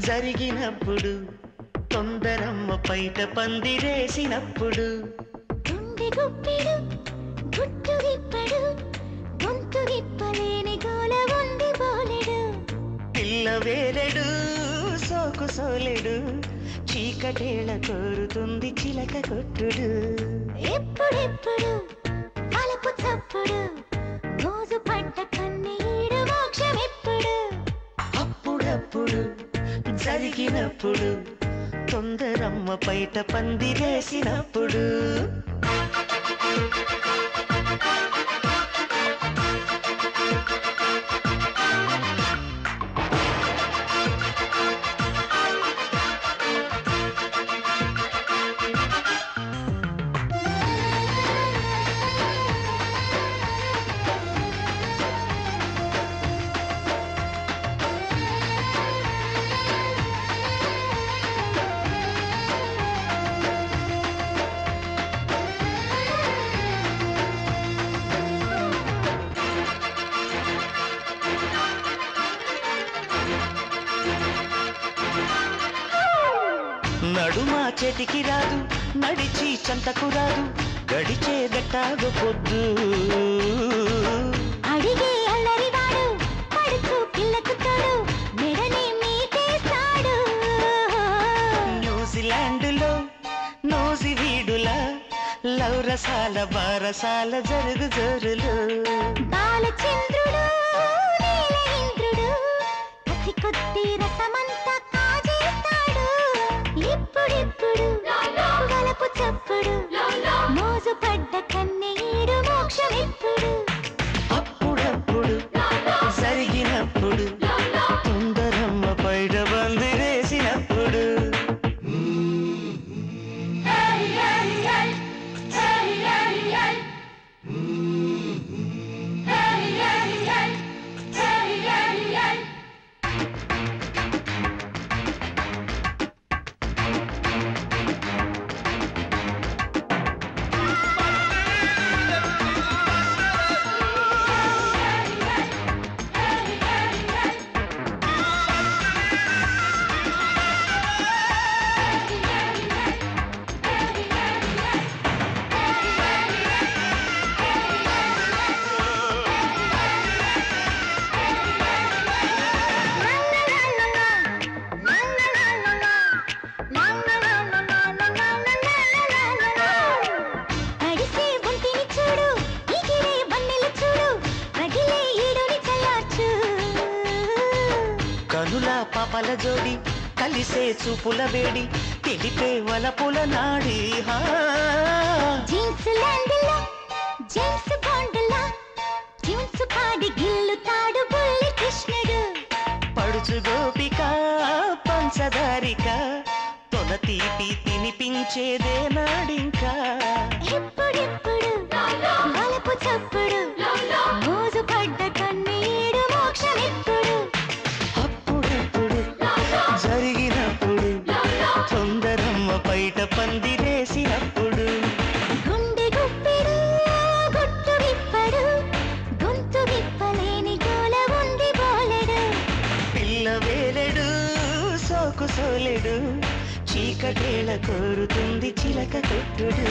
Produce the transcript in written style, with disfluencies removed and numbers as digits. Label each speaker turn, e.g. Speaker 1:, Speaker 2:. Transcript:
Speaker 1: జరిగినప్పుడు తొందరమ్మ పైట పందిరేసినప్పుడు
Speaker 2: గుండె గుప్పిడు గుట్టు విప్పడు గొంతు విప్పలేని గోల ఉంది బోలెడు
Speaker 1: పిల్ల వేలెడు సోకు సోలెడు చీకటేళ కోరుతుంది చిలక కొట్టుడు
Speaker 2: ఎప్పుడెప్పుడు అలపు చప్పుడు మోజు పడ్డ కన్నీడు మోక్షం ఎప్పుడు
Speaker 1: అప్పుడప్పుడు జరిగినప్పుడు తొందరమ్మ పైట పందిరేసినప్పుడు నడుమా చేతికి రాదు నడిచి చంతకు రాదు గడిచే గట్టాగు పొద్దు
Speaker 2: అడిగే అల్లరివాడు పడుచు పిల్లకు తోడు మెడని మీటేస్తాడు
Speaker 1: న్యూజిలాండ్లో నోసి వీడులా లౌరసాల బారసాల జరుగు జోరులు
Speaker 2: బాలచంద్రుడు నీల ఇంద్రుడు కసి కొద్ది రసమంతా కాజేస్తాడు ఇప్పుడిప్పుడు వలపు చప్పుడు మోజు పడ్డ కన్నీడు మోక్షం ఎప్పుడు
Speaker 1: అప్పుడప్పుడు జరిగినప్పుడు తొందరమ్మ పైట బందిరేసినప్పుడు కనుల పాపల జోడి కలిసే చూపుల వేడి తెలిపే వలపుల నాడి
Speaker 2: జీన్స్ ల్యాండ్లా జేమ్స్ బాండ్లా ట్యూన్స్ పాడి గిల్లుతాడు బుల్లి కృష్ణుడు
Speaker 1: పడుచు గోపిక పంచదారిక తొల తీపి తినిపించేదే నాడింకా
Speaker 2: ఎప్పుడెప్పుడు వలపు చప్పుడు మోజు పడ్డ కన్నీడు మోక్షం ఎప్పుడు
Speaker 1: అప్పుడెప్పుడు జరిగినప్పుడు తొందరమ్మ పైట పందిరేసినప్పుడు
Speaker 2: గుండె గుప్పిడు గుట్టు విప్పడు గొంతు విప్పలేని గోల ఉంది బోలెడు
Speaker 1: పిల్ల వేలెడు సోకు సోలెడు చీకటేళ కోరుతుంది చిలక కొట్టుడు